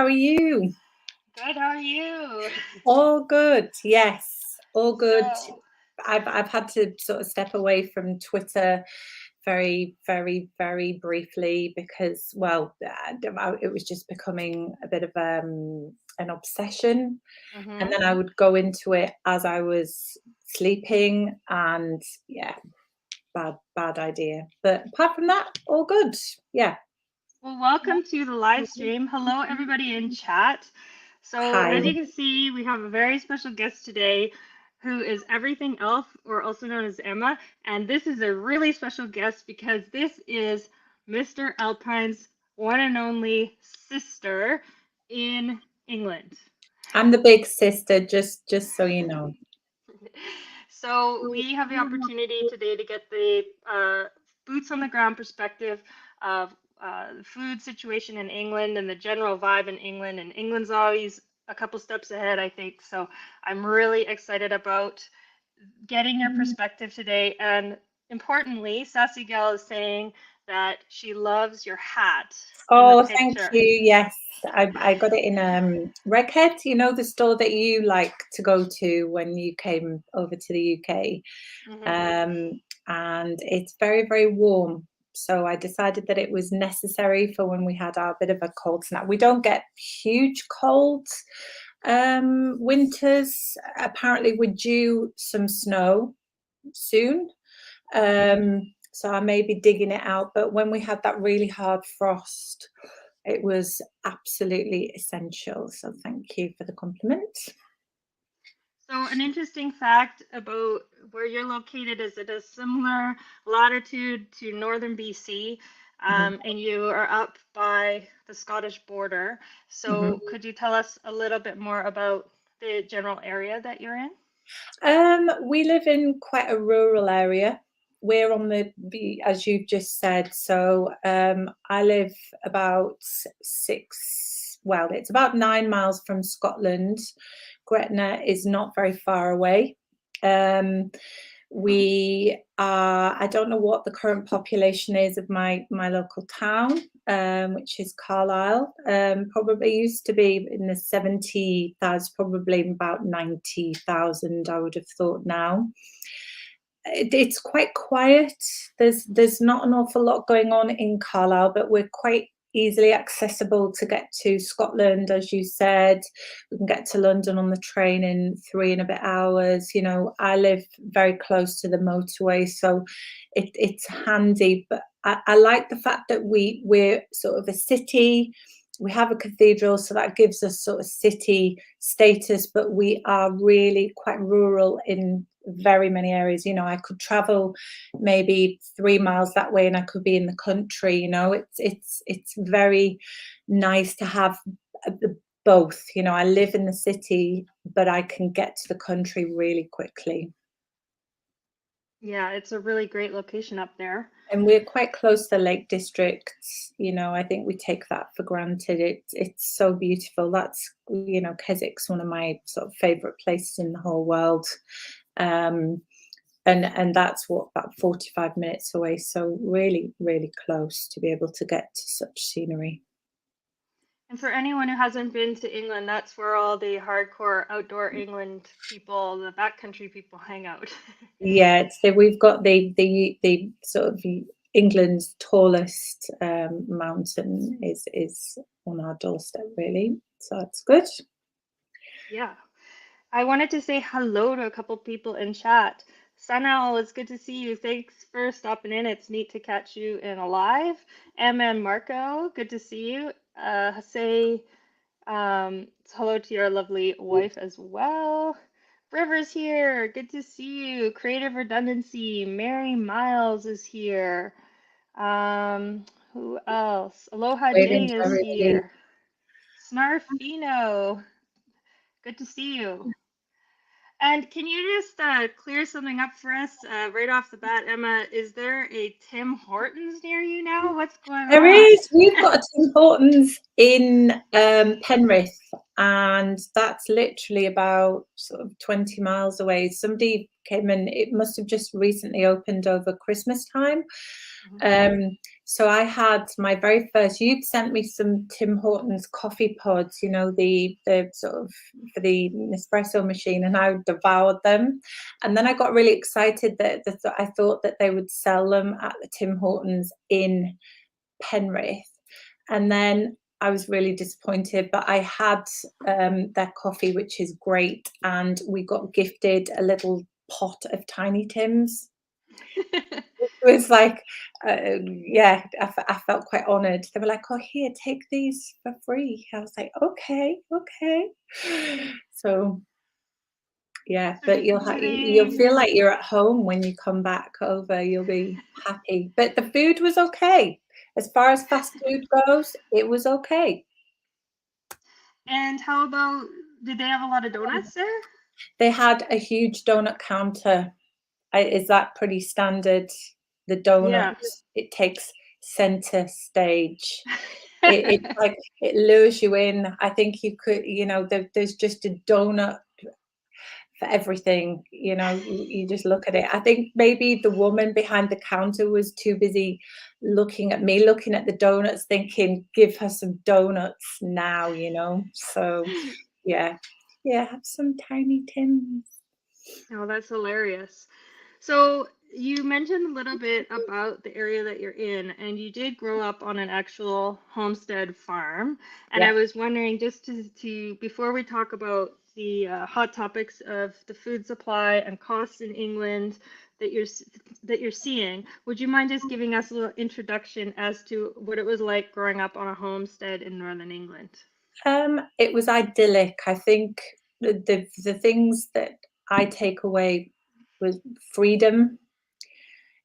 How are you? Good. How are you? All good. Yes, all good. So, I've had to sort of step away from Twitter very, very, very briefly because, well, it was just becoming a bit of an obsession, and then I would go into it as I was sleeping, and yeah, bad idea. But apart from that, all good. Yeah. well, welcome to the live stream. Hello, everybody in chat. So, Hi. as you can see, we have a very special guest today who is everything else, or also known as Emma. And this is a really special guest because this is Mr. Alpine's one and only sister in England. I'm the big sister, just so you know. So we have the opportunity today to get the boots on the ground perspective of the food situation in England and the general vibe in England. And England's always a couple steps ahead, I think. So I'm really excited about getting your perspective today. And importantly, Sassy Gal is saying that she loves your hat in the Oh, thank picture. you. Yes, I got it in Reghead, you know, the store that you like to go to when you came over to the UK. And it's very, very warm. So I decided that it was necessary for when we had our bit of a cold snap. We don't get huge colds winters. Apparently we're due some snow soon. So I may be digging it out, but when we had that really hard frost, it was absolutely essential. So thank you for the compliment. So an interesting fact about where you're located is it is similar latitude to northern BC, and you are up by the Scottish border. So could you tell us a little bit more about the general area that you're in? We live in quite a rural area. We're on the, as you've just said, so I live about it's about 9 miles from Scotland. Gretna is not very far away. We are, I don't know what the current population is of my local town, which is Carlisle. Probably used to be in the 70,000, probably about 90,000, I would have thought now. It's quite quiet. There's not an awful lot going on in Carlisle, but we're quite easily accessible to get to Scotland, as you said. We can get to London on the train in 3 and a bit hours. You know, I live very close to the motorway, so it's handy. But I like the fact that we're sort of a city. We have a cathedral, so that gives us sort of city status, but we are really quite rural in very many areas. You know, I could travel maybe 3 miles that way and I could be in the country. You know, it's very nice to have both. You know, I live in the city, but I can get to the country really quickly. Yeah, it's a really great location up there. And we're quite close to the Lake District. You know, I think we take that for granted. It's so beautiful. That's, you know, Keswick's one of my sort of favorite places in the whole world. And that's what, about 45 minutes away. So really, really close to be able to get to such scenery. And for anyone who hasn't been to England, that's where all the hardcore outdoor England people, the backcountry people, hang out. Yeah, we've got the sort of England's tallest mountain is on our doorstep, really. So it's good. Yeah. I wanted to say hello to a couple people in chat. Sanal, it's good to see you. Thanks for stopping in. It's neat to catch you in a live. Emma and Marco, good to see you. Say hello to your lovely wife as well. River's here. Good to see you. Creative Redundancy. Mary Miles is here. Who else? Aloha J is here. Snarfino. Good to see you. And can you just clear something up for us right off the bat, Emma? Is there a Tim Hortons near you now? What's going on? There is. We've got a Tim Hortons in Penrith. and that's literally about sort of 20 miles away. Somebody came in, it must have just recently opened over Christmas time. So I had my very first, you'd sent me some Tim Hortons coffee pods, you know, the sort of for the Nespresso machine, and I devoured them. And then I got really excited that I thought that they would sell them at the Tim Hortons in Penrith. And then I was really disappointed, but I had their coffee, which is great. And we got gifted a little pot of Tiny Tims. It was like, yeah, I felt quite honoured. They were like, "Oh, here, take these for free." I was like, "Okay, okay." So yeah, So but do you'll they? feel like you're at home when you come back over. You'll be happy. But the food was okay. As far as fast food goes, it was okay. And how about, did they have a lot of donuts there? They had a huge donut counter. Is that pretty standard? The Yeah. donut, it takes center stage. It's like it lures you in. I think you could, you know, there's just a donut for everything. You know, you just look at it. I think maybe the woman behind the counter was too busy looking at me, looking at the donuts, thinking, "Give her some donuts now," you know. So, yeah, yeah, have some Tiny Tims. Oh, that's hilarious. So you mentioned a little bit about the area that you're in, and you did grow up on an actual homestead farm. And I Yeah. was wondering, just to before we talk about the hot topics of the food supply and costs in England that you're seeing, would you mind just giving us a little introduction as to what it was like growing up on a homestead in Northern England? It was idyllic. I think the things that I take away was freedom.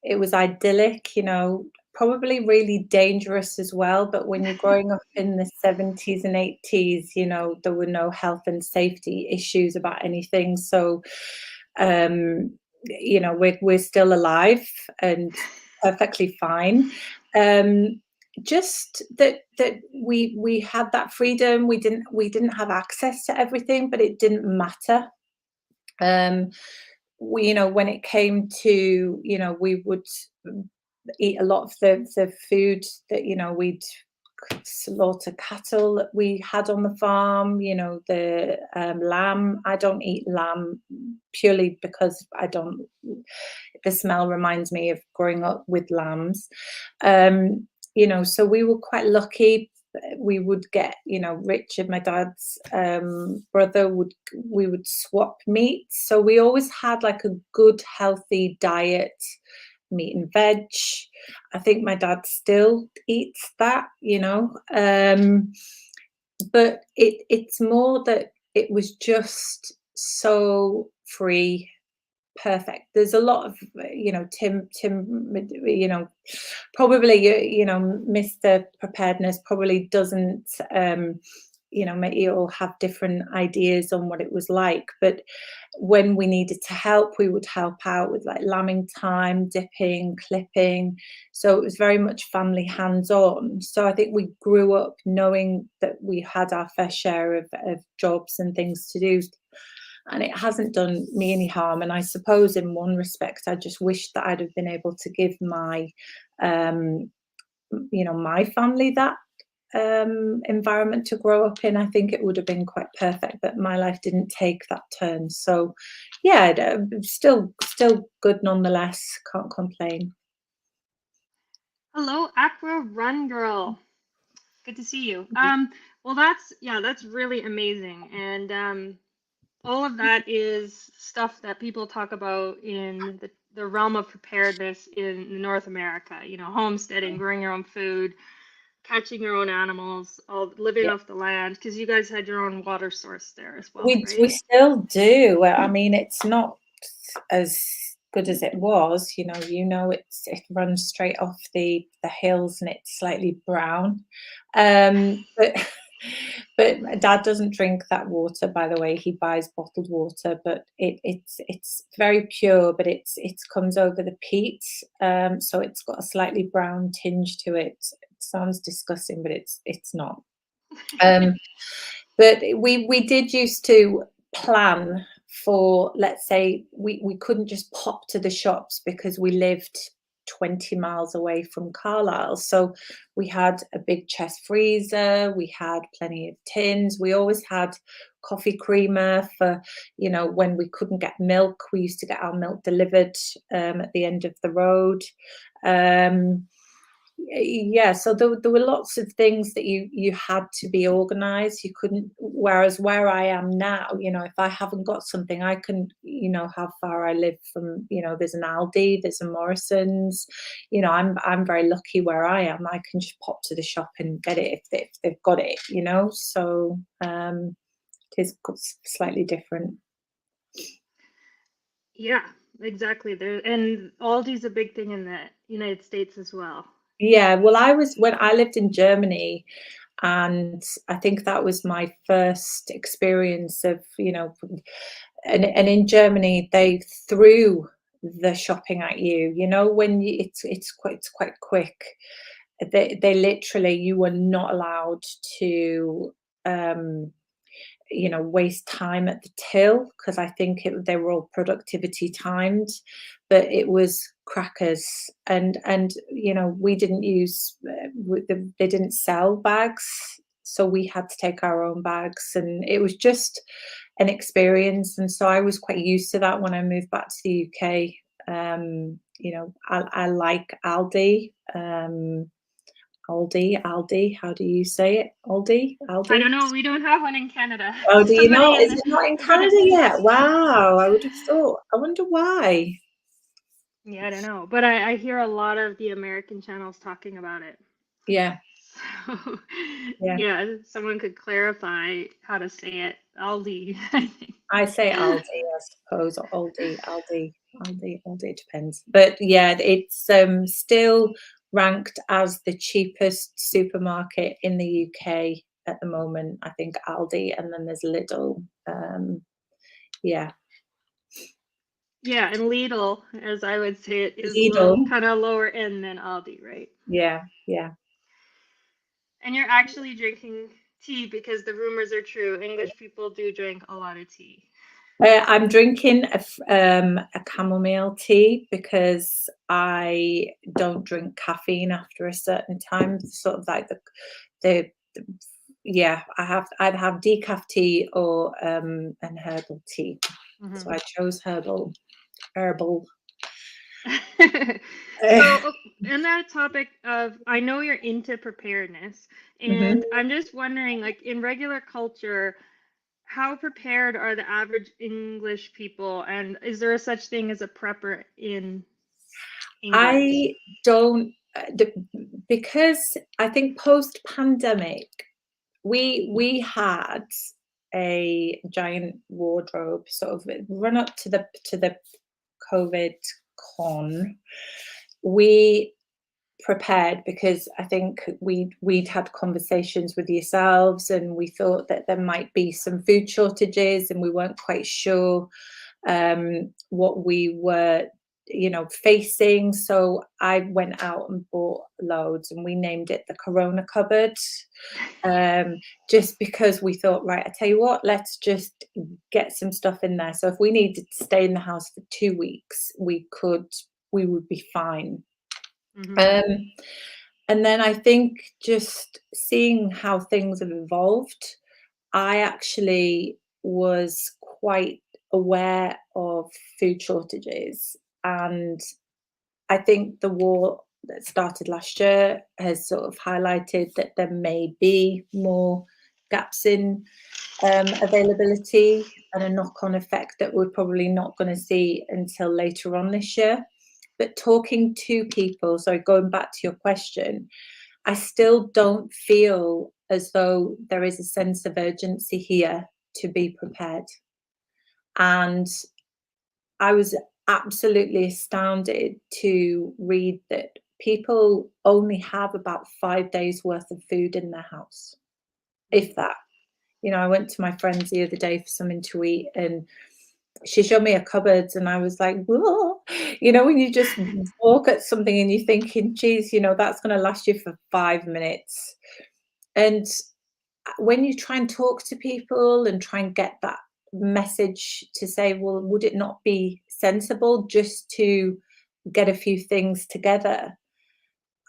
It was idyllic, you know, probably really dangerous as well. But when you're growing up in the 70s and 80s, you know, there were no health and safety issues about anything. So, you know, we're still alive and perfectly fine. Just that we had that freedom. We didn't have access to everything, but it didn't matter. Um, we, you know, when it came to, you know, we would eat a lot of the food that, you know, we'd slaughter cattle that we had on the farm, you know, the lamb. I don't eat lamb purely because I don't, the smell reminds me of growing up with lambs. You know, so we were quite lucky. We would get, you know, Richard, my dad's brother, we would swap meats. So we always had like a good, healthy diet, meat and veg. I think my dad still eats that, you know. But it's more that it was just so free, perfect. There's a lot of, you know, Tim, you know, probably, you know, Mr. Preparedness probably doesn't, you know, maybe you all have different ideas on what it was like. But when we needed to help, we would help out with like lambing time, dipping, clipping. So it was very much family hands-on. So I think we grew up knowing that we had our fair share of jobs and things to do, and it hasn't done me any harm. And I suppose in one respect, I just wish that I'd have been able to give my, you know, my family that environment to grow up in. I think it would have been quite perfect, but my life didn't take that turn. So, yeah, still good nonetheless. Can't complain. Hello, Aqua Run Girl. Good to see you. Well, that's really amazing, and all of that is stuff that people talk about in the realm of preparedness in North America. You know, homesteading, growing your own food, catching your own animals, all living Yeah, off the land, because you guys had your own water source there as well, we right? still do. Well, I mean, it's not as good as it was. You know, it runs straight off the hills and it's slightly brown. But but my dad doesn't drink that water, by the way. He buys bottled water, but it's very pure, but it comes over the peat, so it's got a slightly brown tinge to it. It sounds disgusting, but it's not. Um, But we did used to plan for, let's say, we couldn't just pop to the shops because we lived 20 miles away from Carlisle. So we had a big chest freezer, we had plenty of tins, we always had coffee creamer for, when we couldn't get milk, we used to get our milk delivered at the end of the road. Yeah, so there were lots of things that you had to be organized. You couldn't, whereas where I am now, if I haven't got something, I can, how far I live from, there's an Aldi, there's a Morrison's, I'm very lucky where I am. I can just pop to the shop and get it if they've got it, so it is slightly different. Yeah, exactly. There, and Aldi's a big thing in the United States as well. Yeah, well, when I lived in Germany, and I think that was my first experience of, and in Germany they threw the shopping at you, when it's quite quick. They literally, you were not allowed to waste time at the till, because I think they were all productivity timed, but it was crackers. And we didn't use, they didn't sell bags, so we had to take our own bags, and it was just an experience. And so I was quite used to that when I moved back to the UK. I like Aldi. Aldi, how do you say it? Aldi? I don't know. We don't have one in Canada. Oh, do you Somebody not? in Is the it not in front of Canada me. yet? Wow, I would have thought. I wonder why. Yeah, I don't know, but I hear a lot of the American channels talking about it. Yeah, So, yeah. yeah, someone could clarify how to say it. Aldi, I think. I say Aldi, I suppose, or Aldi, it depends. But yeah, it's still ranked as the cheapest supermarket in the UK at the moment. I think Aldi, and then there's Lidl. Yeah. Yeah, and Lidl, as I would say it, is Lidl. kind of lower end than Aldi, right? Yeah, yeah. And you're actually drinking tea because the rumors are true. English people do drink a lot of tea. I'm drinking a chamomile tea because I don't drink caffeine after a certain time. Sort of like the yeah, I'd have decaf tea or an herbal tea. So I chose herbal. So, in that topic of, I know you're into preparedness, and Mhm. I'm just wondering, like in regular culture, how prepared are the average English people, and is there a such thing as a prepper in England? I don't because I think post pandemic we had a giant wardrobe sort of run up to the COVID con. We prepared because I think we'd had conversations with yourselves, and we thought that there might be some food shortages, and we weren't quite sure what we were facing. So I went out and bought loads, and we named it the Corona cupboard, just because we thought, right, I tell you what, let's just get some stuff in there, so if we needed to stay in the house for 2 weeks, we would be fine. And then I think just seeing how things have evolved, I actually was quite aware of food shortages. And I think the war that started last year has sort of highlighted that there may be more gaps in availability, and a knock-on effect that we're probably not going to see until later on this year. But talking to people, so going back to your question, I still don't feel as though there is a sense of urgency here to be prepared. And I was absolutely astounded to read that people only have about 5 days worth of food in their house, if that. I went to my friend's the other day for something to eat, and she showed me a cupboard, and I was like, whoa, when you just walk at something and you're thinking, geez, that's going to last you for 5 minutes. And when you try and talk to people and try and get that message to say, well, would it not be sensible just to get a few things together?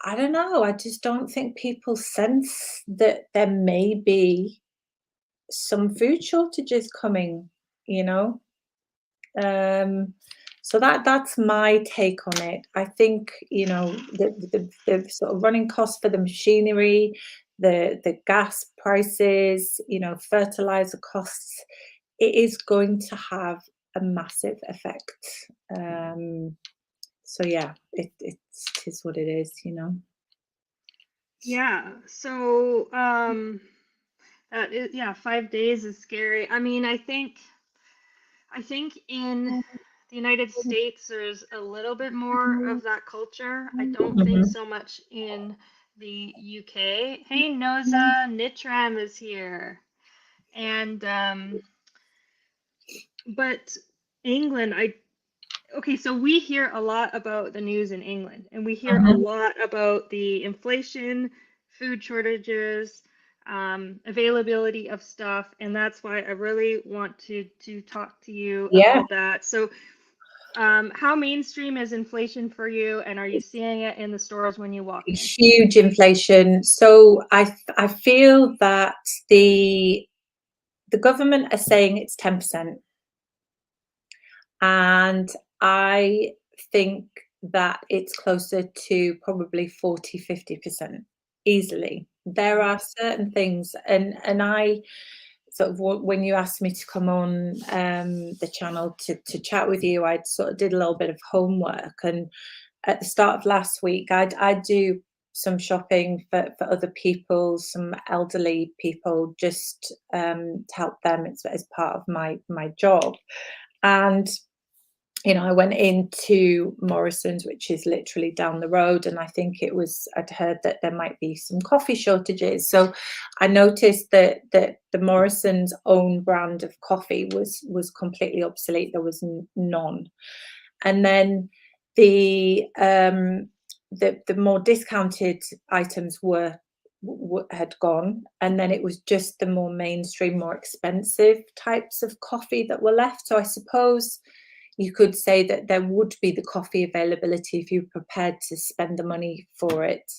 I don't know. I just don't think people sense that there may be some food shortages coming, you know. So that's my take on it. I think, you know, the sort of running costs for the machinery, the gas prices, you know, fertilizer costs, it is going to have a massive effect. So yeah, it is what it is, you know. Yeah. So, yeah, 5 days is scary. I mean, I think in the United States there's a little bit more of that culture. I don't think Mhm. so much in the UK. Hey, Noza, Nitram is here. And but England, okay, so we hear a lot about the news in England, and we hear a Mhm. lot about the inflation, food shortages, availability of stuff, and that's why I really want to talk to you Yeah. about that. So, how mainstream is inflation for you, and are you seeing it in the stores when you walk in? Huge inflation. So I feel that the government are saying it's 10%, and I think that it's closer to probably 40-50% easily. There are certain things, and I sort of when you asked me to come on the channel to chat with you, I sort of did a little bit of homework, and at the start of last week, I do some shopping for other people, some elderly people, just to help them. It's as part of my job. And you know, I went into Morrison's, which is literally down the road, and I think I'd heard that there might be some coffee shortages. So I noticed that the Morrison's own brand of coffee was completely obsolete. There was none. And then the the more discounted items had gone, and then it was just the more mainstream, more expensive types of coffee that were left. So I suppose you could say that there would be the coffee availability if you're prepared to spend the money for it.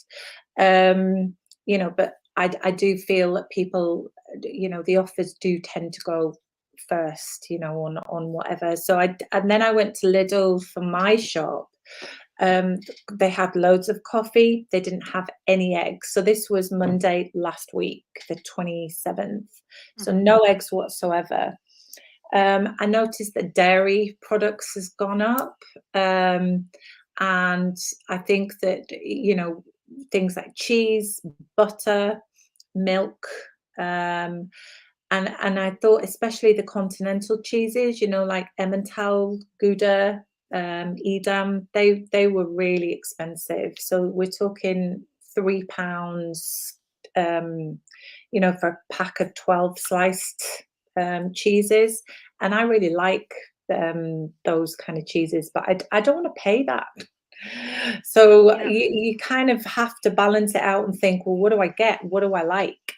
You know, but I do feel that people, you know, the offers do tend to go first, you know, on whatever. So and then I went to Lidl for my shop. Um, they had loads of coffee. They didn't have any eggs. So this was Monday last week, the 27th. So Mhm. no eggs whatsoever. I noticed that dairy products has gone up, and I think that, you know, things like cheese, butter, milk, um, and I thought especially the continental cheeses, you know, like Emmental, Gouda, Edam, they were really expensive. So we're talking £3, you know, for a pack of 12 sliced cheeses, and I really like those kind of cheeses, but I don't want to pay that. So Yeah. you kind of have to balance it out and think, well, what do I get? What do I like?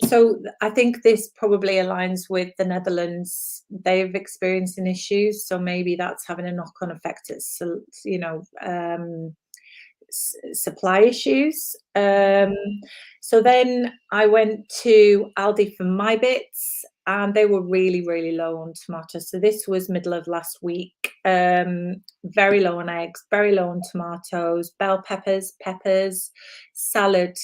So I think this probably aligns with the Netherlands. They've experienced an issues, so maybe that's having a knock-on effect. It's, you know, supply issues. So then I went to Aldi for my bits, and they were really, really low on tomatoes. So this was middle of last week. Very low on eggs, very low on tomatoes, bell peppers, salad.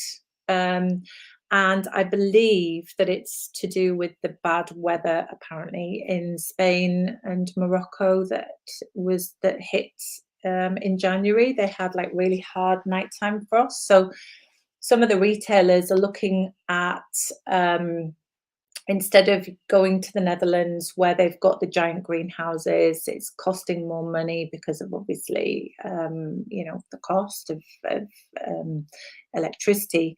And I believe that it's to do with the bad weather apparently in Spain and Morocco that hit in January. They had like really hard nighttime frost. So some of the retailers are looking at instead of going to the Netherlands where they've got the giant greenhouses, it's costing more money because of obviously, you know, the cost of electricity.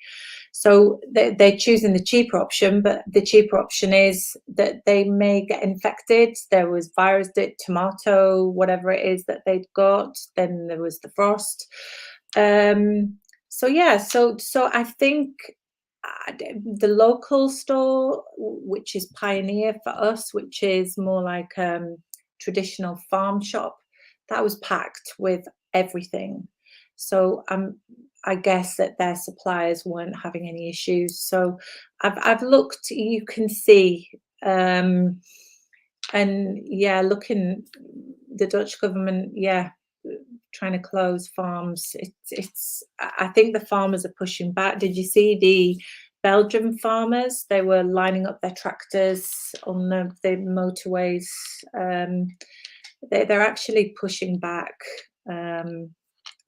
So they're choosing the cheaper option, but the cheaper option is that they may get infected. There was virus, tomato, whatever it is that they'd got. Then there was the frost. So yeah, so I think the local store, which is Pioneer for us, which is more like traditional farm shop, that was packed with everything. So I guess that their suppliers weren't having any issues. So I've looked. You can see, and yeah, looking the Dutch government, yeah, trying to close farms. It's. I think the farmers are pushing back. Did you see the Belgian farmers? They were lining up their tractors on the motorways. They're actually pushing back.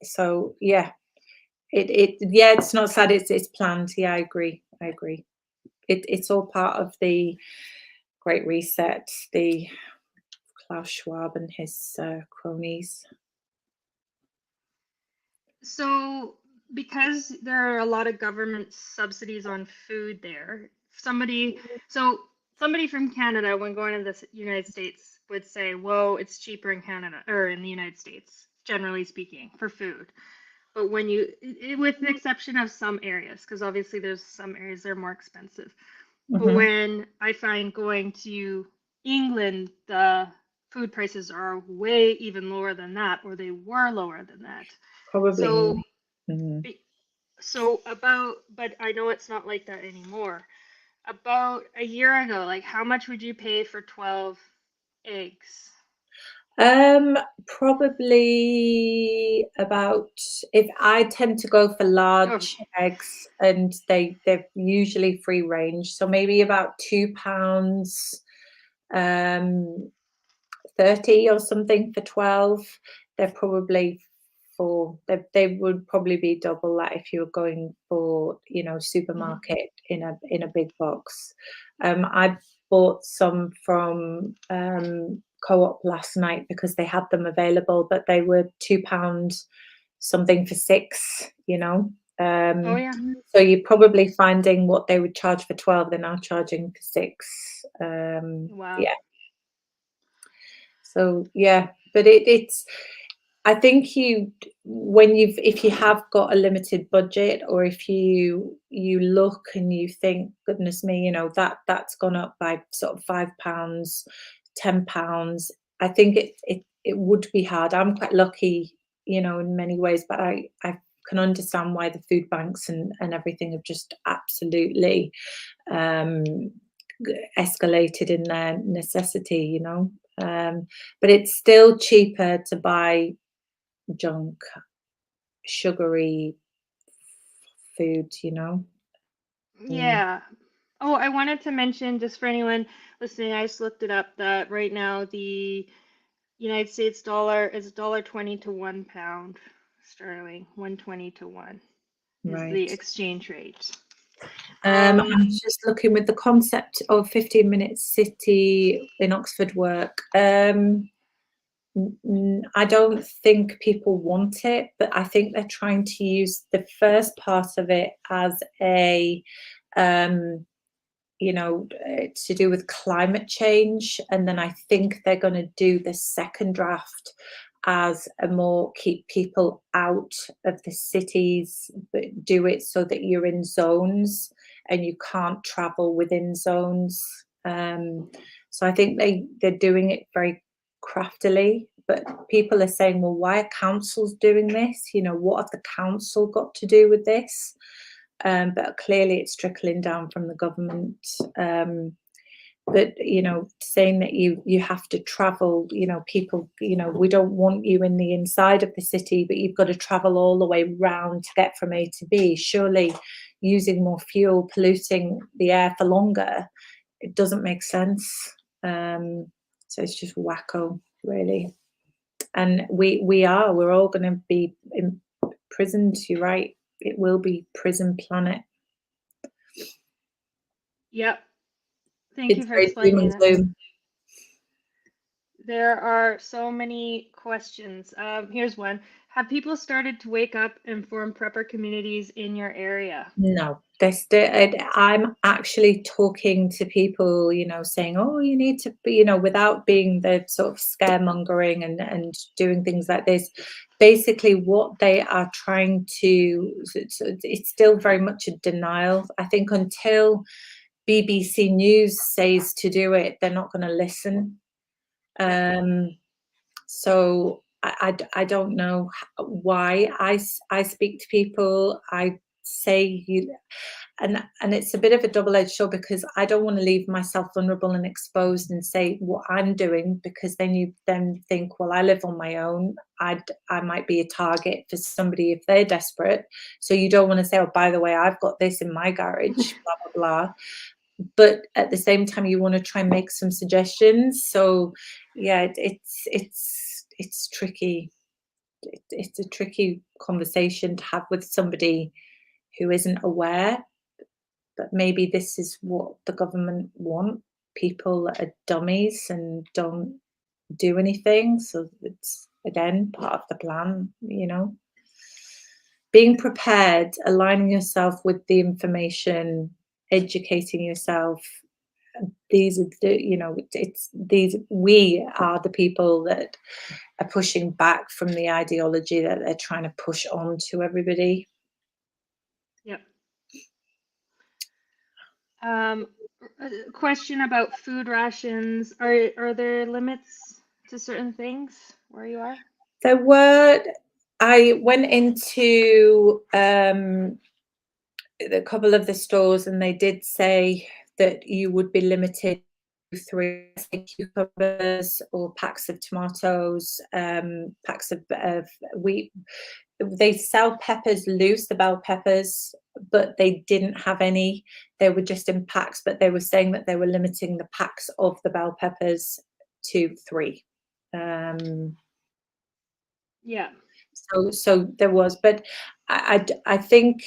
So yeah, yeah, it's not sad. It's planned. Yeah, I agree. It's all part of the Great Reset. The Klaus Schwab and his cronies. So, because there are a lot of government subsidies on food there, somebody from Canada, when going to the United States, would say, "Whoa, it's cheaper in Canada or in the United States, generally speaking, for food." But when with the exception of some areas, because obviously there's some areas that are more expensive. But when I find going to England, the food prices are way even lower than that, or they were lower than that. Probably. So but I know it's not like that anymore. About a year ago, like how much would you pay for 12 eggs? Probably about, if I tend to go for large eggs, and they're usually free range, so maybe about £2, 30 or something for 12. They're probably they would probably be double that if you were going for, supermarket in a big box. I bought some from Co-op last night because they had them available, but they were £2 something for 6, Oh yeah. So you're probably finding what they would charge for 12, they're now charging for 6. Wow. Yeah. So yeah, but it's, I think if you have got a limited budget, or if you look and you think, goodness me, that's gone up by sort of £5, £10, I think it would be hard. I'm quite lucky, in many ways, but I can understand why the food banks and everything have just absolutely escalated in their necessity, but it's still cheaper to buy junk, sugary food, Yeah. Oh, I wanted to mention, just for anyone listening, I just looked it up, that right now the United States dollar is $1.20 to £1 sterling. 120 to 1 is the Right. exchange rate. I'm just looking with the concept of 15-minute city in Oxford work. I don't think people want it, but I think they're trying to use the first part of it as a to do with climate change, and then I think they're going to do the second draft as a more keep people out of the cities, but do it so that you're in zones and you can't travel within zones. So I think they're doing it very craftily, but people are saying, well, why are councils doing this? What have the council got to do with this? But clearly it's trickling down from the government. But saying that you have to travel, people, we don't want you in the inside of the city, but you've got to travel all the way round to get from A to B. Surely using more fuel, polluting the air for longer, it doesn't make sense. So it's just wacko, really. And we're all going to be imprisoned. You're right. It will be prison planet. Yep. Thank you for explaining that. There are so many questions. Here's one. Have people started to wake up and form prepper communities in your area? No, I'm actually talking to people, saying, oh, you need to be, without being the sort of scaremongering and doing things like this. Basically, what they are trying to, it's still very much a denial. I think until BBC News says to do it, they're not going to listen. So I don't know why. I speak to people. I say and it's a bit of a double-edged sword, because I don't want to leave myself vulnerable and exposed and say what I'm doing, because then you then think, well, I live on my own. I might be a target for somebody if they're desperate. So you don't want to say, oh, by the way, I've got this in my garage, blah blah blah. But at the same time, you want to try and make some suggestions. So yeah, it's tricky. It's a tricky conversation to have with somebody who isn't aware. But maybe this is what the government want, people that are dummies and don't do anything. So it's, again, part of the plan, Being prepared, aligning yourself with the information, educating yourself. These are we are the people that are pushing back from the ideology that they're trying to push on to everybody. Yep. A question about food rations. Are there limits to certain things where you are? I went into a couple of the stores, and they did say that you would be limited to 3 cucumbers or packs of tomatoes, packs of wheat. They sell peppers loose, the bell peppers, but they didn't have any. They were just in packs, but they were saying that they were limiting the packs of the bell peppers to 3. Yeah. So there was, but I think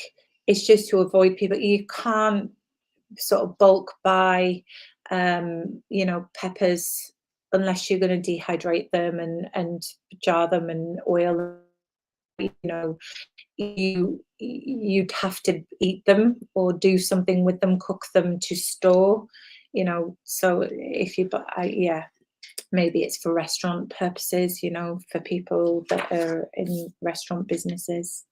it's just to avoid people. You can't sort of bulk buy, peppers, unless you're going to dehydrate them and jar them and oil them. You'd have to eat them or do something with them, cook them to store. So if you buy, maybe it's for restaurant purposes, for people that are in restaurant businesses.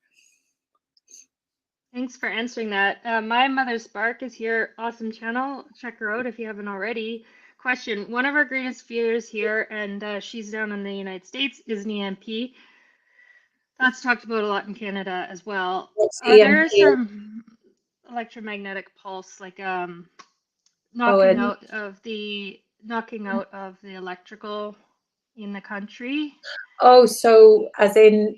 Thanks for answering that. My Mother's Spark is here. Awesome channel. Check her out if you haven't already. Question. One of our greatest fears here, and she's down in the United States, is an EMP. That's talked about a lot in Canada as well. What's Are there EMP? some electromagnetic pulse, like knocking out of the electrical in the country? So as in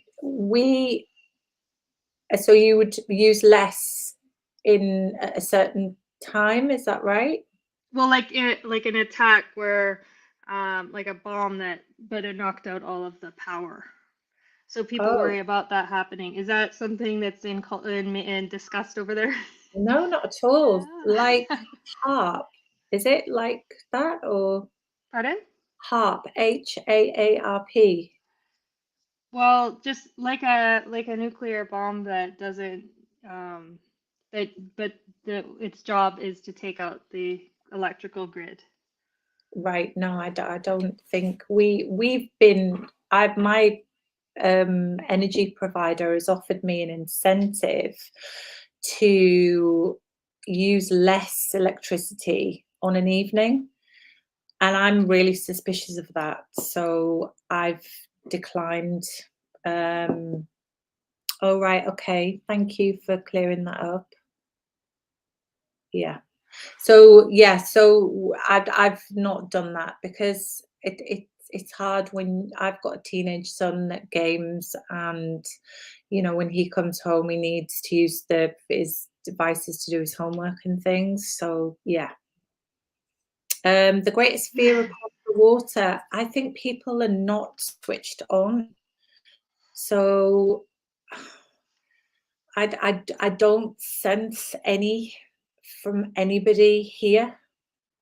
so you would use less in a certain time, is that right? Well, like an attack where, like a bomb but it knocked out all of the power. So people Oh, worry about that happening. Is that something that's in discussed over there? no, not at all. Yeah. Like harp. Is it like that, or Pardon? harp, HAARP? Well, just like a nuclear bomb that doesn't that but its job is to take out the electrical grid. Right. No, I don't think we've been. My energy provider has offered me an incentive to use less electricity on an evening, and I'm really suspicious of that. So I've declined. Oh, right. Okay. Thank you for clearing that up. Yeah. So I've not done that, because it's hard when I've got a teenage son that games, and when he comes home, he needs to use his devices to do his homework and things. So yeah. The greatest fear across the water, I think people are not switched on. So I don't sense any from anybody here.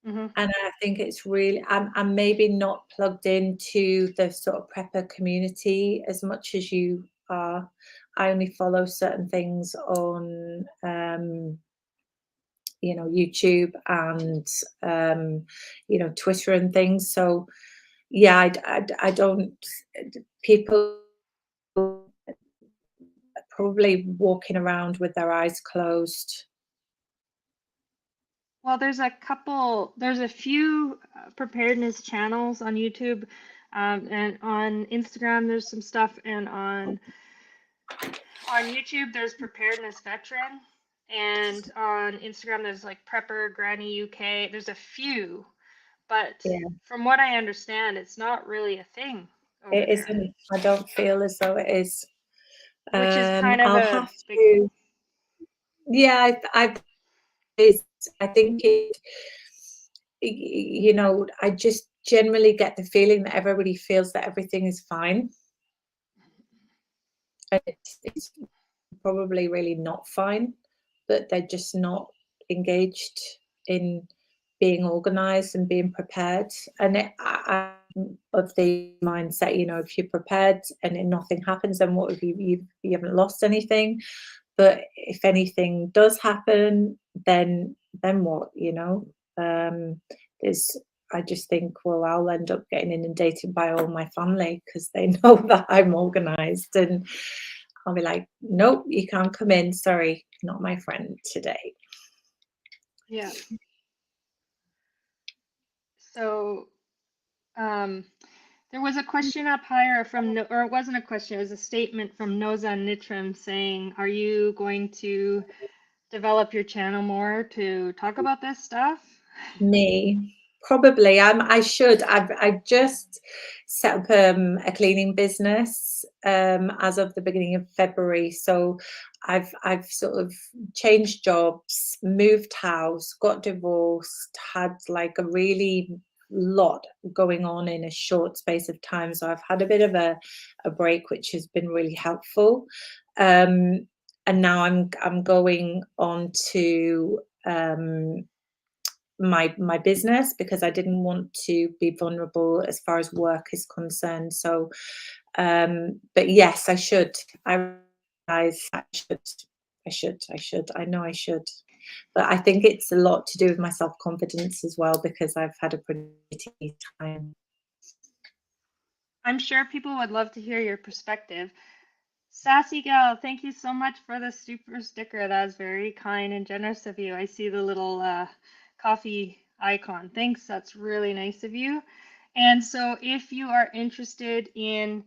Mm-hmm. And I think it's really, I'm maybe not plugged into the sort of prepper community as much as you are. I only follow certain things on, YouTube and, Twitter and things. So, yeah, I don't, people are probably walking around with their eyes closed. Well, there's a few preparedness channels on YouTube, and on Instagram there's some stuff, and on YouTube there's Preparedness Veteran, and on Instagram there's like Prepper Granny UK. There's a few, but Yeah, from what I understand, it's not really a thing over it there, isn't. I don't feel as though it is. which is kind of I'll a have big. to. Yeah, I think I just generally get the feeling that everybody feels that everything is fine. And it's probably really not fine, but they're just not engaged in being organized and being prepared. And I'm of the mindset, if you're prepared and nothing happens, then what have you haven't lost anything. But if anything does happen, then what, there's I just think, well, I'll end up getting inundated by all my family because they know that I'm organized, and I'll be like, nope, you can't come in. Sorry, not my friend today. Yeah. So, there was a question up higher or it wasn't a question, it was a statement from Noza Nitram saying, are you going to develop your channel more to talk about this stuff? Me, probably. I should. I've just set up a cleaning business as of the beginning of February. So I've sort of changed jobs, moved house, got divorced, had like a really lot going on in a short space of time. So I've had a bit of a break, which has been really helpful. And now I'm going on to my business because I didn't want to be vulnerable as far as work is concerned. So, but yes, I should. I realize I should. I know I should. But I think it's a lot to do with my self-confidence as well because I've had a pretty time. I'm sure people would love to hear your perspective. Sassy Gal, thank you so much for the super sticker. That was very kind and generous of you. I see the little coffee icon. Thanks, that's really nice of you. And so if you are interested in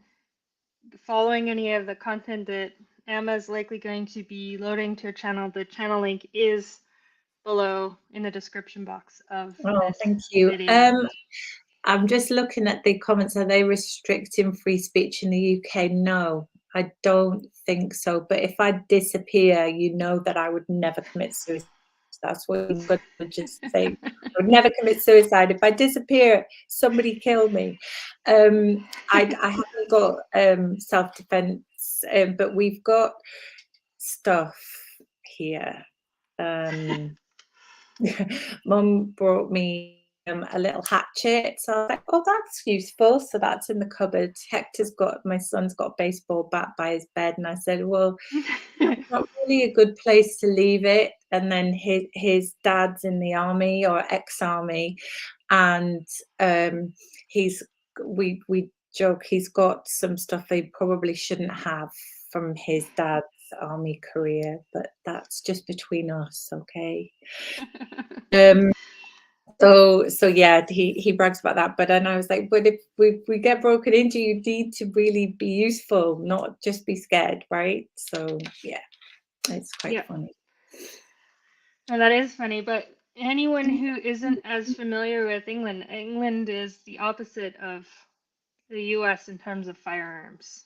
following any of the content that Emma is likely going to be loading to her channel, the channel link is below in the description box of Oh, this thank you. video. I'm just looking at the comments. Are they restricting free speech in the UK? No, I don't think so. But if I disappear, you know that I would never commit suicide. That's what you've got to just say. I would never commit suicide. If I disappear, somebody kill me. I haven't got self-defense, but we've got stuff here. Mum brought me a little hatchet, so I was like, oh, that's useful. So that's in the cupboard. My son's got a baseball bat by his bed, and I said, well, that's not really a good place to leave it. And then his dad's in the army or ex-army, and we joke he's got some stuff he probably shouldn't have from his dad's army career, but that's just between us, okay? So yeah, he brags about that, but then I was like, but if we get broken into, you need to really be useful, not just be scared, right? So yeah, it's quite funny. Well, that is funny, but anyone who isn't as familiar with England is the opposite of the US in terms of firearms.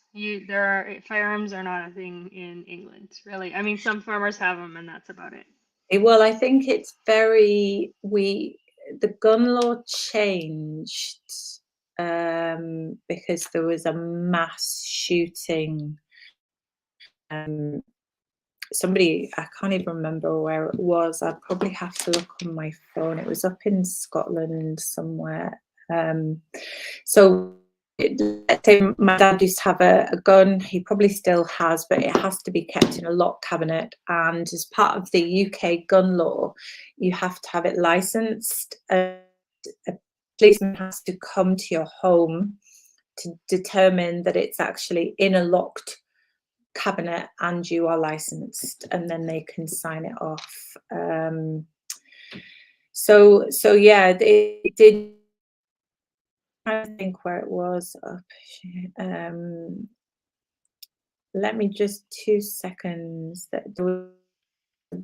Firearms are not a thing in England, really. I mean, some farmers have them, and that's about it. Well, I think it's the gun law changed because there was a mass shooting somebody, I can't even remember where it was. I'd probably have to look on my phone. It was up in Scotland somewhere. So let's say my dad used to have a gun. He probably still has, but it has to be kept in a lock cabinet. And as part of the UK gun law, you have to have it licensed. A policeman has to come to your home to determine that it's actually in a locked cabinet and you are licensed, and then they can sign it off. So yeah, it did. I think where it was up. Let me just 2 seconds. That there was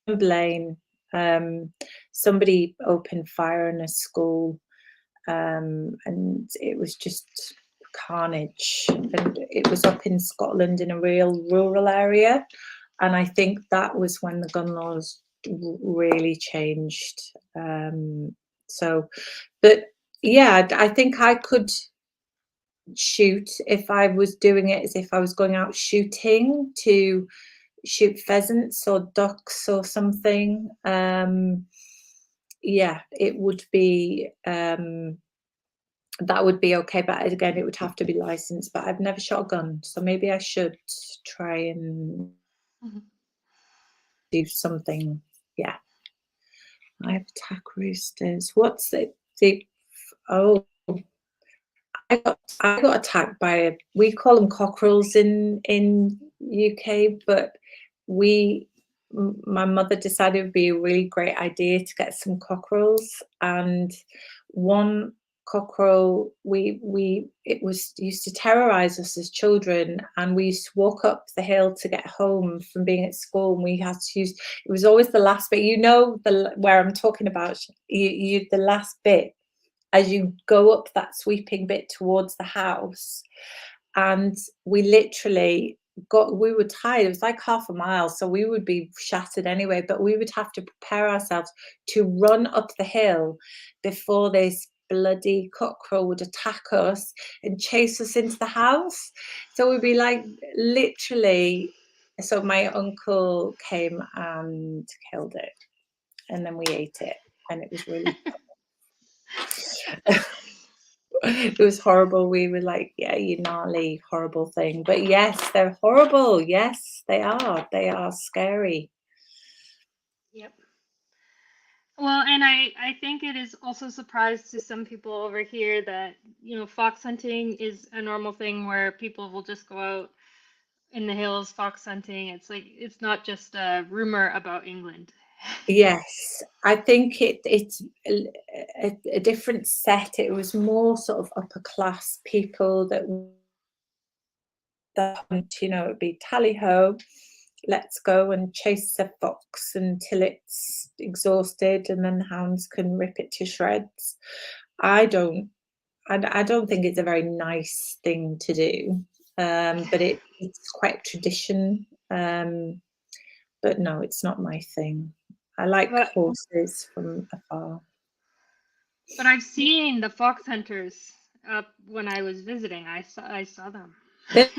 Blaine. Somebody opened fire in a school, and it was just carnage. And it was up in Scotland in a real rural area, and I think that was when the gun laws really changed. So, but yeah, I think I could shoot if I was doing it as if I was going out shooting to shoot pheasants or ducks or something. Yeah, it would be that would be okay, but again, it would have to be licensed. But I've never shot a gun, so maybe I should try and do something. Yeah, I have attack roosters. What's it? Oh, I got attacked by we call them cockerels in UK, but my mother decided it would be a really great idea to get some cockerels, and one cockerel it was used to terrorize us as children, and we used to walk up the hill to get home from being at school, and we had to use, it was always the last bit, where I'm talking about, you the last bit as you go up that sweeping bit towards the house. And we literally we were tired. It was like half a mile, so we would be shattered anyway, but we would have to prepare ourselves to run up the hill before this bloody cockerel would attack us and chase us into the house. So we'd be like literally, so my uncle came and killed it, and then we ate it, and it was really it was horrible. We were like, yeah, you gnarly, horrible thing. But yes, they're horrible. Yes, they are. They are scary. Yep. Well, and I think it is also a surprise to some people over here that, fox hunting is a normal thing where people will just go out in the hills fox hunting. It's like, it's not just a rumor about England. Yes, I think it's a different set. It was more sort of upper class people that hunt, it'd be tally ho, let's go and chase a fox until it's exhausted, and then the hounds can rip it to shreds. I don't think it's a very nice thing to do, but it's quite a tradition. But no, it's not my thing. I like horses from afar. But I've seen the fox hunters up when I was visiting. I saw them. They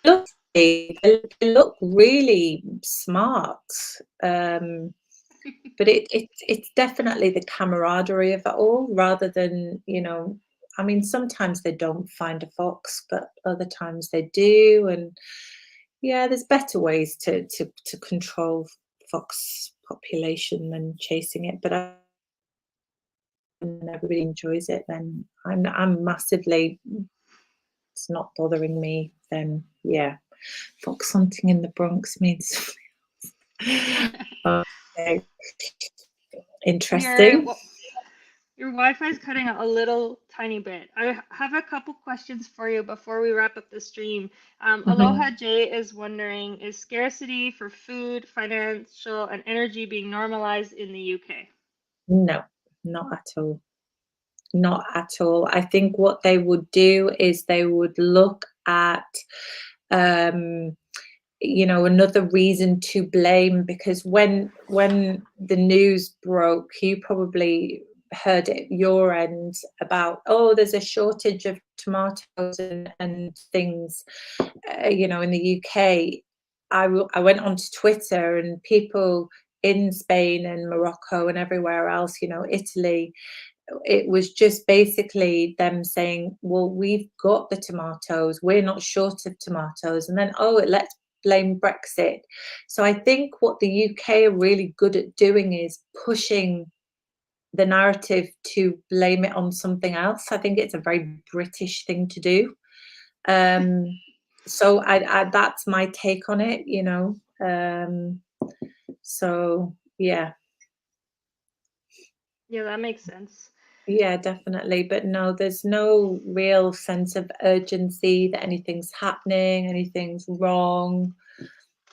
look, they look really smart, but it's definitely the camaraderie of it all, rather than I mean, sometimes they don't find a fox, but other times they do, and yeah, there's better ways to control fox population than chasing it. But everybody enjoys it, then I'm massively, it's not bothering me. Then yeah, fox hunting in the Bronx means okay. Interesting. Your Wi-Fi is cutting out a little tiny bit. I have a couple questions for you before we wrap up the stream. Aloha J is wondering, is scarcity for food, financial, and energy being normalized in the UK? No, not at all. Not at all. I think what they would do is they would look at another reason to blame, because when the news broke, you probably heard it your end about, oh, there's a shortage of tomatoes and things, in the UK. I went onto Twitter, and people in Spain and Morocco and everywhere else, you know, Italy, it was just basically them saying, well, we've got the tomatoes, we're not short of tomatoes. And then, oh, let's blame Brexit. So I think what the UK are really good at doing is pushing the narrative to blame it on something else. I think it's a very British thing to do. So I that's my take on it, you know. So yeah. Yeah, that makes sense. Yeah, definitely. But no, there's no real sense of urgency that anything's happening, anything's wrong.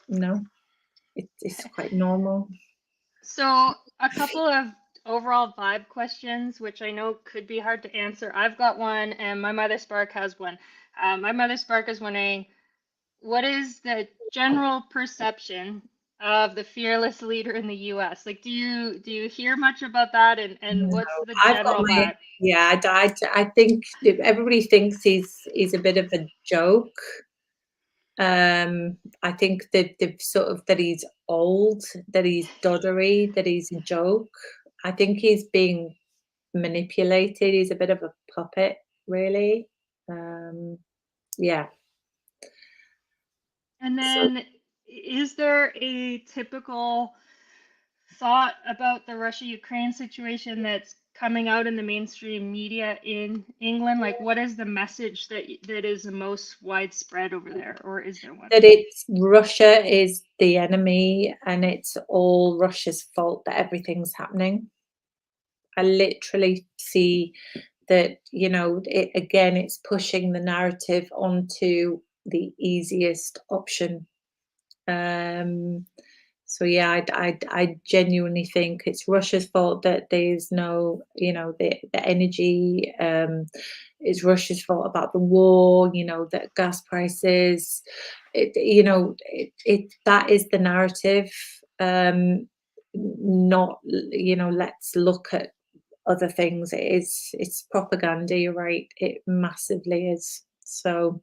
No, it's quite normal. So, a couple of overall vibe questions, which I know could be hard to answer. I've got one, and my mother Spark has one. My mother Spark is wondering, what is the general perception of the fearless leader in the U.S.? Like, do you hear much about that, and No, what's the I've got general my vibe? yeah. I think that everybody thinks he's a bit of a joke. I think that the sort of that he's old, that he's doddery, that he's a joke. I think he's being manipulated. He's a bit of a puppet, really. Yeah. And So then, is there a typical thought about the Russia-Ukraine situation that's coming out in the mainstream media in England? Like, what is the message that is the most widespread over there, or is there one? that it's Russia is the enemy, and it's all Russia's fault that everything's happening. I literally see that, you know, it again, it's pushing the narrative onto the easiest option. Um, so yeah, I genuinely think it's Russia's fault that there's no, you know, the energy. It's Russia's fault about the war. You know, that gas prices. You know, that is the narrative. Not, you know, let's look at other things. It's propaganda, you're right. It massively is. So,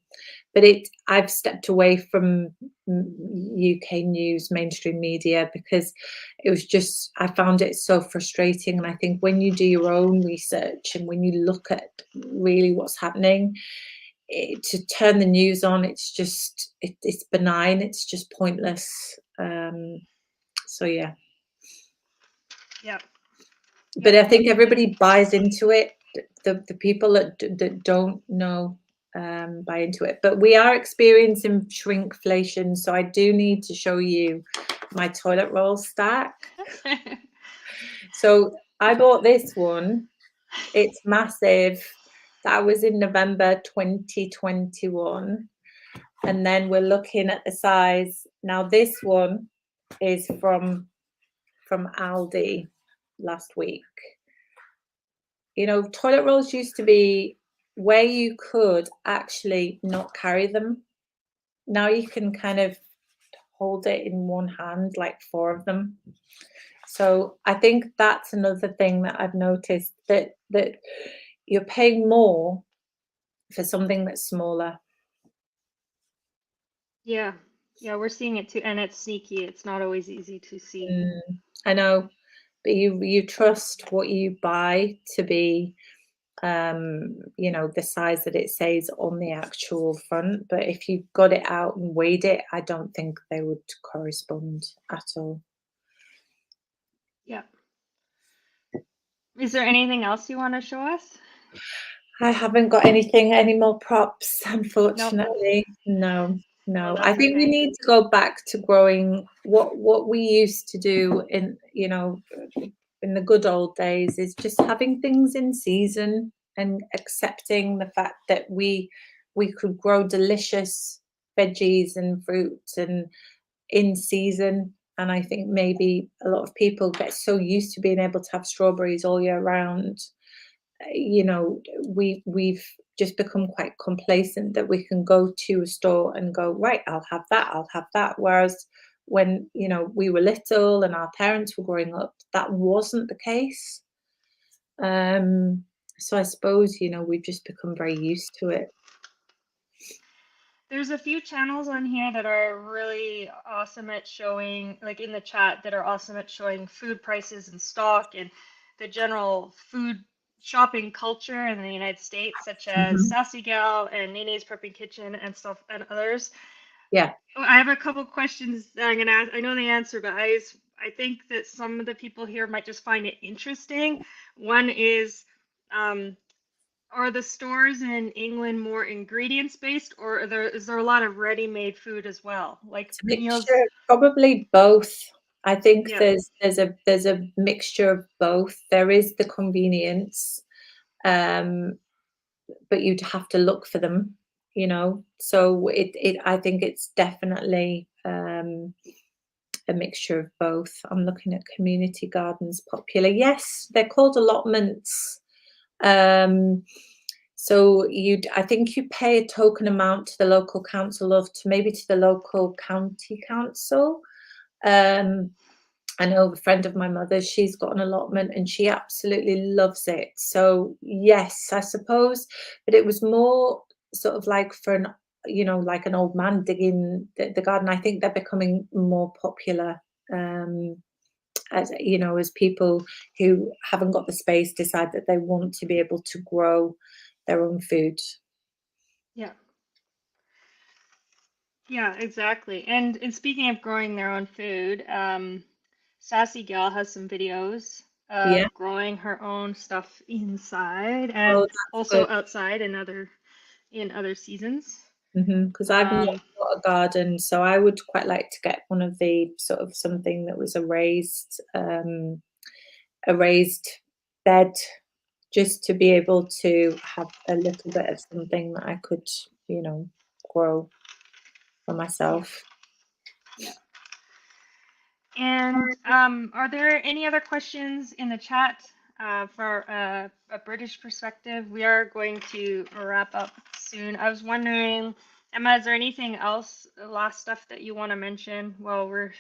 but I've stepped away from UK news, mainstream media, because it was just I found it so frustrating. And I think when you do your own research and when you look at really what's happening, to turn the news on, it's just it's benign. It's just pointless. So yeah. Yep. But Yep. I think everybody buys into it. The people that don't know buy into it. But we are experiencing shrinkflation, so I do need to show you my toilet roll stack. So I bought this one. It's massive. That was in November 2021. And then we're looking at the size. Now this one is from Aldi last week. You know, toilet rolls used to be where you could actually not carry them. Now you can kind of hold it in one hand, like 4 of them. So I think that's another thing that I've noticed, that you're paying more for something that's smaller. Yeah. Yeah, we're seeing it too, and it's sneaky. It's not always easy to see. I know, but you trust what you buy to be, you know, the size that it says on the actual front. But if you got it out and weighed it, I don't think they would correspond at all. Yeah. Is there anything else you want to show us? I haven't got any more props, Nope. unfortunately. No, No, no. I that's think we okay. need to go back to growing what we used to do in, you know, in the good old days, is just having things in season and accepting the fact that we could grow delicious veggies and fruits and in season. And I think maybe a lot of people get so used to being able to have strawberries all year round. You know, we've just become quite complacent that we can go to a store and go, right, I'll have that. Whereas when, you know, we were little and our parents were growing up, that wasn't the case. So I suppose, you know, we've just become very used to it. There's a few channels on here that are really awesome at showing, like in the chat, that are awesome at showing food prices and stock and the general food shopping culture in the United States, such as Mhm. Sassy Gal and Nene's Prepping Kitchen and stuff and others. Yeah. I have a couple questions that I'm gonna ask. I know the answer, but I think that some of the people here might just find it interesting. One is, um, are the stores in England more ingredients based, or is there a lot of ready-made food as well, like It's a meals? mixture, probably both. I think Yeah, there's a mixture of both. There is the convenience, um, but you'd have to look for them, you know. So it I think it's definitely a mixture of both. I'm looking at community gardens popular. Yes, they're called allotments. Um, so I think you pay a token amount to the local council or to maybe to the local county council. Um, I know a friend of my mother's, she's got an allotment and she absolutely loves it. So yes, I suppose, but it was more sort of like for an, like an old man digging the garden. I think they're becoming more popular. Um, as people who haven't got the space decide that they want to be able to grow their own food. yeah, yeah, exactly. And speaking of growing their own food, Sassy Gal has some videos Yeah. of growing her own stuff inside and Oh, that's also good. outside in other seasons. Because I've not Um, got a garden, so I would quite like to get one of the sort of something that was a raised bed, just to be able to have a little bit of something that I could, you know, grow for yeah, myself. yeah. And are there any other questions in the chat for a British perspective? We are going to wrap up soon. I was wondering, Emma, is there anything else, last stuff that you want to mention while we're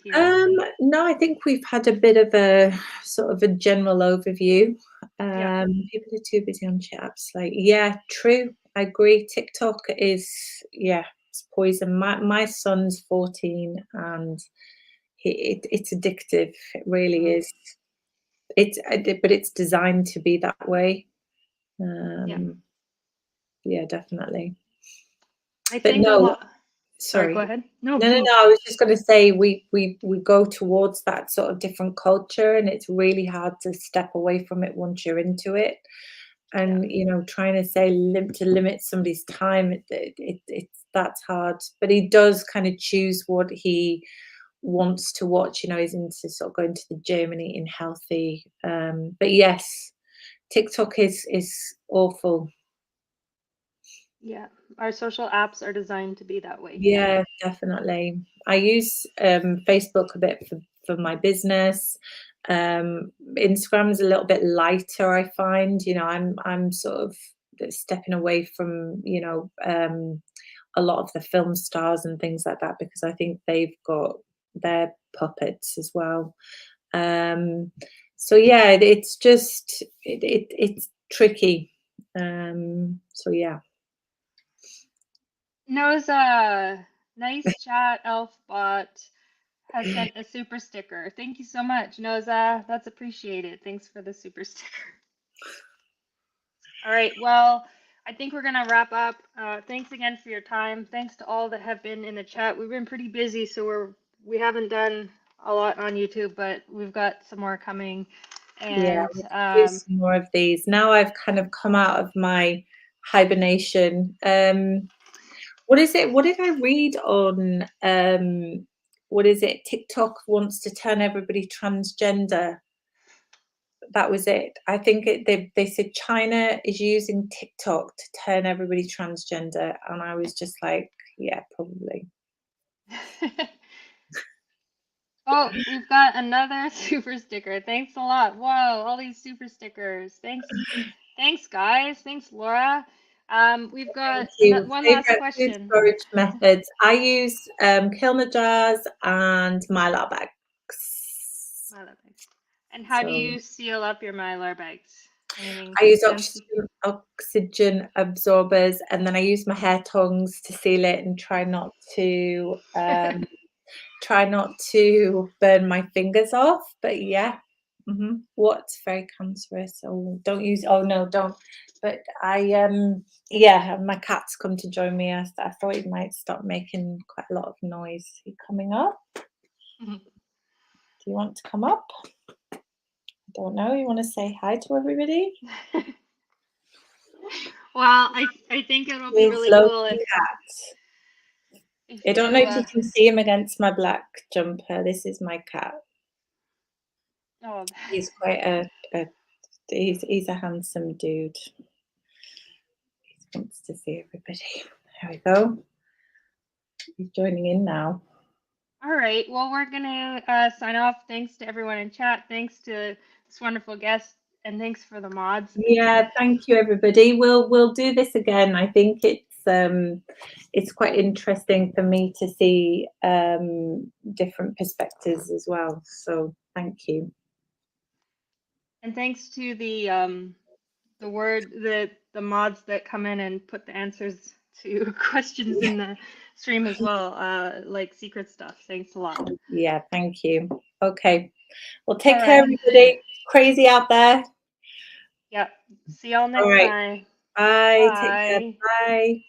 here? No, I think we've had a bit of a sort of a general overview. Yeah, People are too busy on chat apps. Like, yeah, true. I agree. TikTok is, yeah, it's poison. My son's 14 and it's addictive. It really oh, is. But it's designed to be that way. yeah. Um, yeah, definitely. I But think a no, lot. Sorry, go sorry. ahead. No, No, no, no. no. I was just going to say we go towards that sort of different culture, and it's really hard to step away from it once you're into it. Yeah, And trying to say to limit somebody's time, it's that's hard. But he does kind of choose what he wants to watch. He's into sort of going to the gym and eating healthy. But yes, TikTok is awful. yeah. Our social apps are designed to be that way. Yeah, Yeah, definitely. I use Facebook a bit for my business. Instagram's a little bit lighter, I find. I'm sort of stepping away from, a lot of the film stars and things like that because I think they've got their puppets as well. Um, so yeah, it's just it's tricky. So yeah. Noah's nice chat, Elfbot has sent a super sticker. Thank you so much, Noza. That's appreciated. Thanks for the super sticker. All right, well, I think we're gonna wrap up. Thanks again for your time. Thanks to all that have been in the chat. We've been pretty busy, so we haven't done a lot on YouTube, but we've got some more coming. Yeah, And let's do some more of these. Now I've kind of come out of my hibernation. What is it? What did I read on what is it? TikTok wants to turn everybody transgender. That was it. I think they said China is using TikTok to turn everybody transgender, and I was just like, yeah, probably. oh, we've got another super sticker. Thanks a lot. Whoa, all these super stickers. Thanks, guys. Thanks, Laura. We've Thank got you. one last Favorite food question. storage methods. I use Kilner jars and Mylar bags. Mylar bags. And how do So you seal up your Mylar bags? Anything I use fancy? oxygen absorbers, and then I use my hair tongs to seal it and try not to burn my fingers off. But yeah, what's very cancerous? Oh, don't use. Oh no, don't. But yeah, my cat's come to join me. I thought he might stop making quite a lot of noise. Are you coming up? Mhm. Do you want to come up? I don't know. You want to say hi to everybody? Well, I think it'll be Here's really cool Loki cat. if I don't know you if you can see him against my black jumper. This is my cat. oh He's quite he's a handsome dude. He wants to see everybody. There we go. He's joining in now. all right. Well, we're gonna sign off. Thanks to everyone in chat. Thanks to this wonderful guest, and thanks for the mods. Yeah, thank you everybody. We'll do this again. I think it's quite interesting for me to see different perspectives as well. So thank you. And thanks to the mods that come in and put the answers to questions in the stream as well, like secret stuff. Thanks a lot. Yeah, thank you. Okay. Well, All take care, right. everybody. Crazy out there. Yep. See y'all All next right. time. Bye. Take care. Bye. Bye.